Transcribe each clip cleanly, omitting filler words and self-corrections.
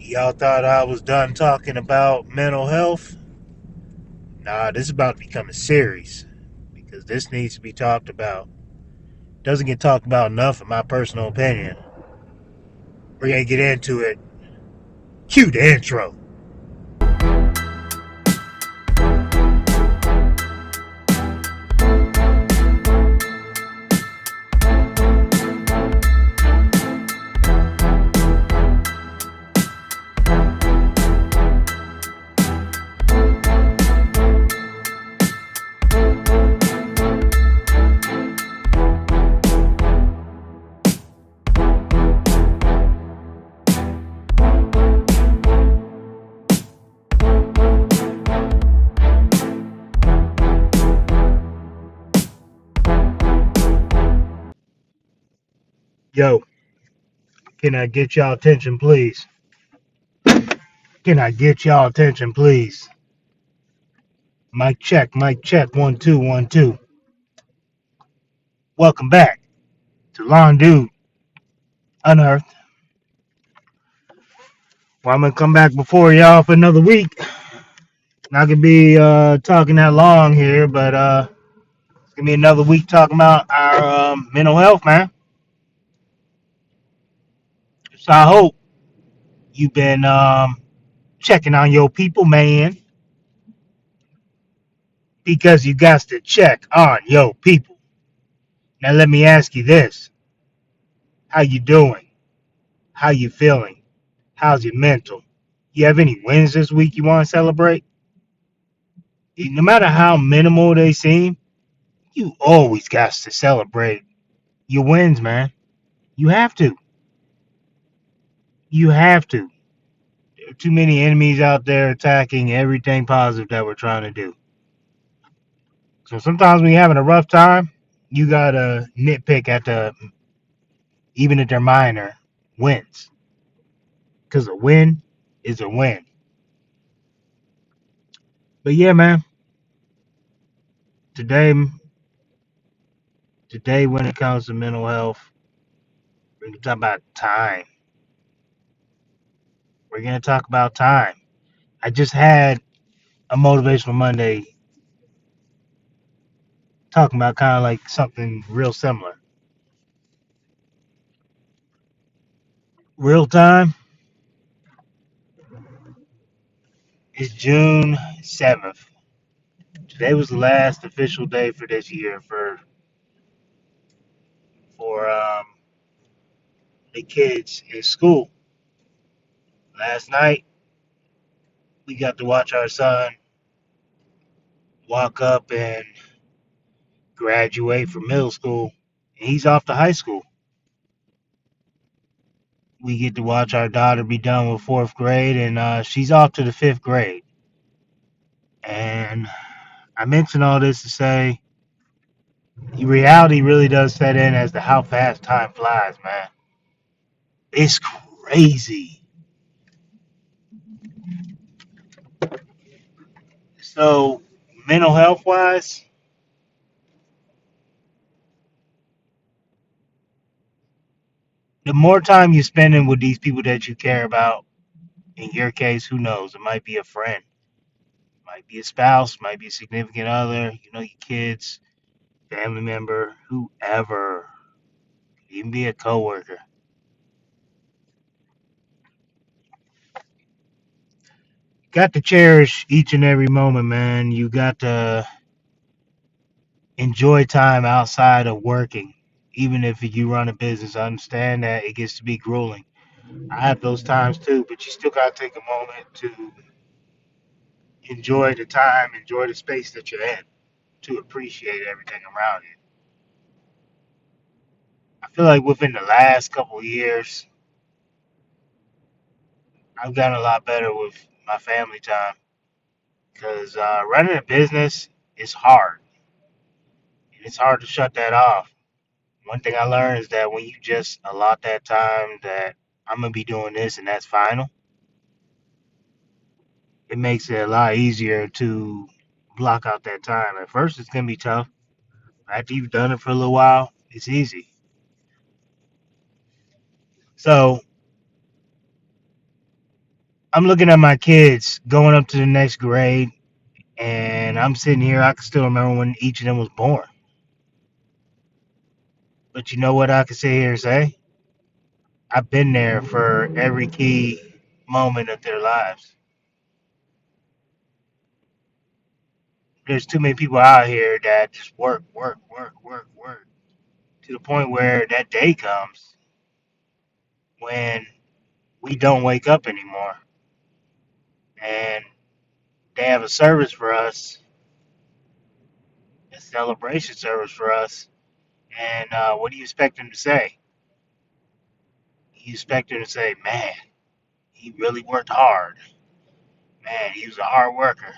Y'all thought I was done talking about mental health? Nah, this is about to become a series because this needs to be talked about. Doesn't get talked about enough, in my personal opinion. We're gonna get into it. Cue the intro. Yo, can I get y'all attention, please? Can I get y'all attention, please? Mic check, 1 2 1 2. Welcome back to Lawn Dude Unearthed. Well, I'm gonna come back before y'all for another week. Not gonna be talking that long here, but it's gonna be another week talking about our mental health, man. So I hope you've been checking on your people, man, because you got to check on your people. Now let me ask you this: how you doing? How you feeling? How's your mental? You have any wins this week you want to celebrate? No matter how minimal they seem, you always got to celebrate your wins, man. You have to. You have to. There are too many enemies out there attacking everything positive that we're trying to do. So sometimes when you're having a rough time, you gotta nitpick at the, even if they're minor, wins. Because a win is a win. But yeah, man, today, today when it comes to mental health, we're gonna talk about time. We're gonna talk about time. I just had a motivational Monday talking about kind of like something real similar. Real time is June 7th. Today was the last official day for this year for the kids in school. Last night we got to watch our son walk up and graduate from middle school. And he's off to high school. We get to watch our daughter be done with fourth grade, and she's off to the fifth grade. And I mention all this to say, reality really does set in as to how fast time flies, man. It's crazy. So, mental health wise, the more time you're spending with these people that you care about, in your case, who knows? It might be a friend, might be a spouse, might be a significant other, your kids, family member, whoever, even be a coworker. Got to cherish each and every moment, man. You got to enjoy time outside of working. Even if you run a business, I understand that it gets to be grueling. I have those times too, but you still got to take a moment to enjoy the time, enjoy the space that you're in, to appreciate everything around you. I feel like within the last couple of years, I've gotten a lot better with my family time because running a business is hard. And it's hard to shut that off. One thing I learned is that when you just allot that time that I'm going to be doing this and that's final, it makes it a lot easier to block out that time. At first, it's going to be tough. After you've done it for a little while, it's easy. So I'm looking at my kids going up to the next grade, and I'm sitting here. I can still remember when each of them was born. But you know what I can sit here and say? I've been there for every key moment of their lives. There's too many people out here that just work, work, work, work, work, to the point where that day comes when we don't wake up anymore. And they have a service for us, a celebration service for us. And what do you expect them to say? You expect them to say, man, he really worked hard. Man, he was a hard worker.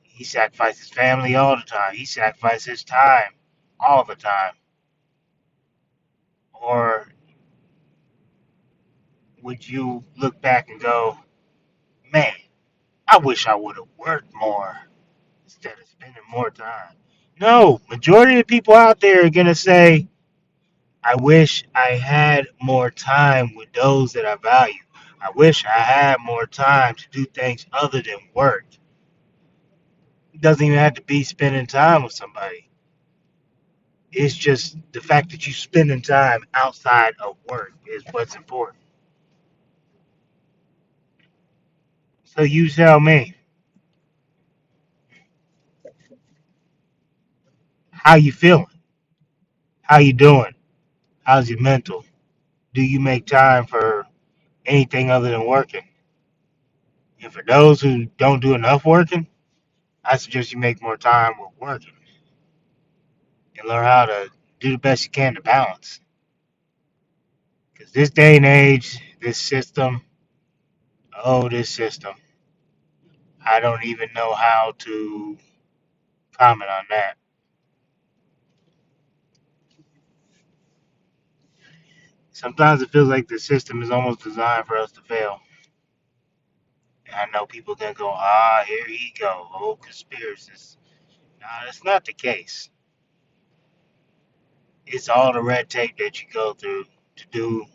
He sacrificed his family all the time. He sacrificed his time all the time. Or would you look back and go, man, I wish I would have worked more instead of spending more time? No, majority of the people out there are going to say, I wish I had more time with those that I value. I wish I had more time to do things other than work. It doesn't even have to be spending time with somebody. It's just the fact that you spending time outside of work is what's important. So you tell me, how you feeling? How you doing? How's your mental? Do you make time for anything other than working? And for those who don't do enough working, I suggest you make more time with working and learn how to do the best you can to balance. Because this day and age, this system, this system, I don't even know how to comment on that. Sometimes it feels like the system is almost designed for us to fail. And I know people can go, here he go, conspiracists. Nah, that's not the case. It's all the red tape that you go through to do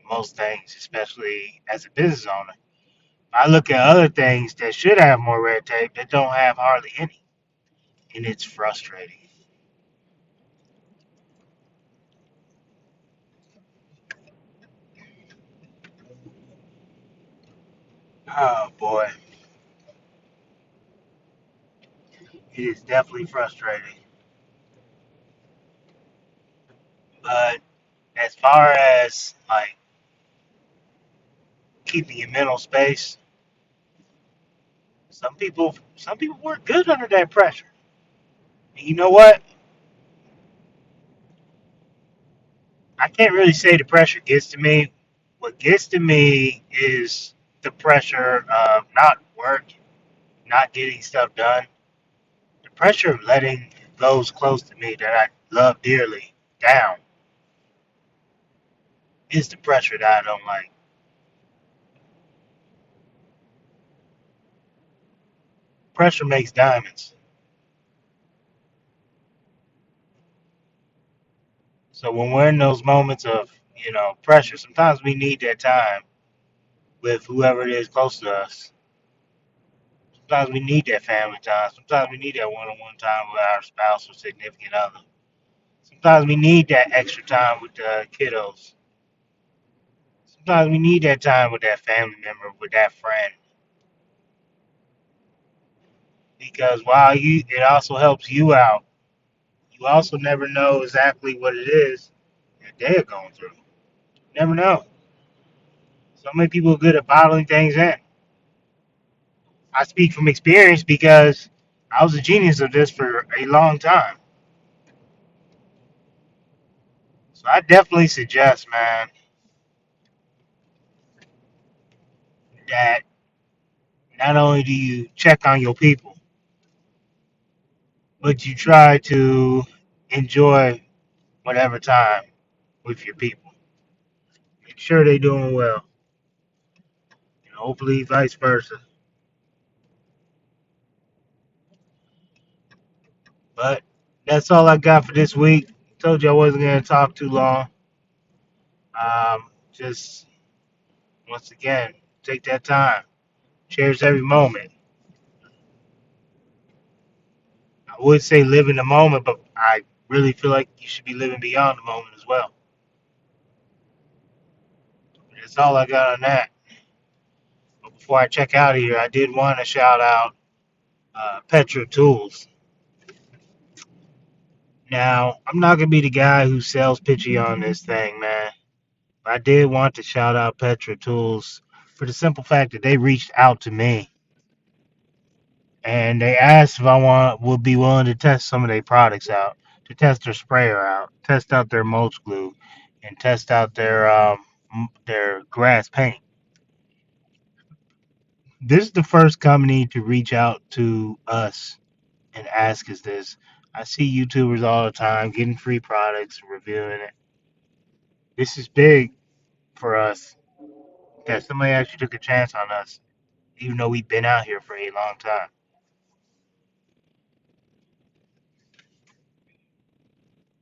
most things, especially as a business owner. I look at other things that should have more red tape that don't have hardly any, and it's frustrating. Oh boy, it is definitely frustrating. But as far as like keeping your mental space, some people work good under that pressure. And you know what? I can't really say the pressure gets to me. What gets to me is the pressure of not work, not getting stuff done. The pressure of letting those close to me that I love dearly down is the pressure that I don't like. Pressure makes diamonds. So when we're in those moments of, pressure, sometimes we need that time with whoever it is close to us. Sometimes we need that family time. Sometimes we need that one-on-one time with our spouse or significant other. Sometimes we need that extra time with the kiddos. Sometimes we need that time with that family member, with that friend. Because while it also helps you out, you also never know exactly what it is that they're going through. Never know. So many people are good at bottling things in. I speak from experience because I was a genius of this for a long time. So I definitely suggest, man, that not only do you check on your people, but you try to enjoy whatever time with your people. Make sure they're doing well. And hopefully vice versa. But that's all I got for this week. Told you I wasn't going to talk too long. Just once again, Take that time. Cherish every moment. I would say live in the moment, but I really feel like you should be living beyond the moment as well. That's all I got on that. But before I check out of here, I did want to shout out Petra Tools. Now, I'm not gonna be the guy who sells pitchy on this thing, man. But I did want to shout out Petra Tools for the simple fact that they reached out to me and they asked if I would be willing to test some of their products out, to test their sprayer out, test out their mulch glue, and test out their grass paint. This is the first company to reach out to us and ask us this. I see YouTubers all the time getting free products, reviewing it. This is big for us that somebody actually took a chance on us, even though we've been out here for a long time.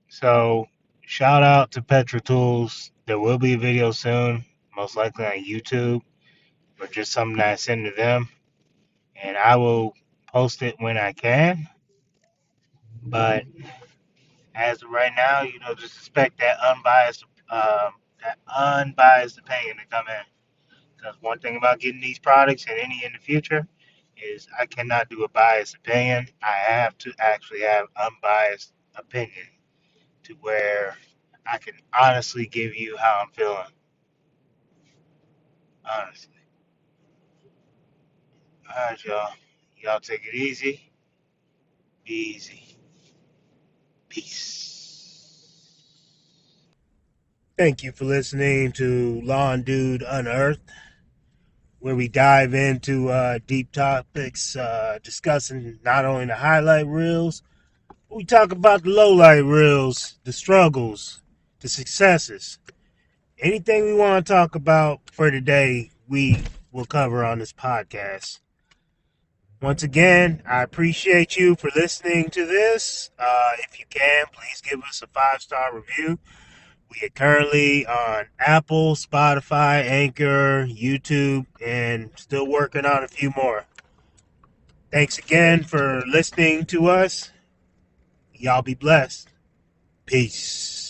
So, shout out to Petra Tools. There will be a video soon, most likely on YouTube, or just something that I send to them, and I will post it when I can. But as of right now, just expect that unbiased opinion to come in. Because one thing about getting these products and any in the future is I cannot do a biased opinion. I have to actually have unbiased opinion to where I can honestly give you how I'm feeling. Honestly. All right, y'all. Y'all take it easy. Be easy. Peace. Thank you for listening to Lawn Dude Unearthed, where we dive into deep topics, discussing not only the highlight reels, but we talk about the lowlight reels, the struggles, the successes. Anything we want to talk about for today, we will cover on this podcast. Once again, I appreciate you for listening to this. If you can, please give us a 5-star review. We are currently on Apple, Spotify, Anchor, YouTube, and still working on a few more. Thanks again for listening to us. Y'all be blessed. Peace.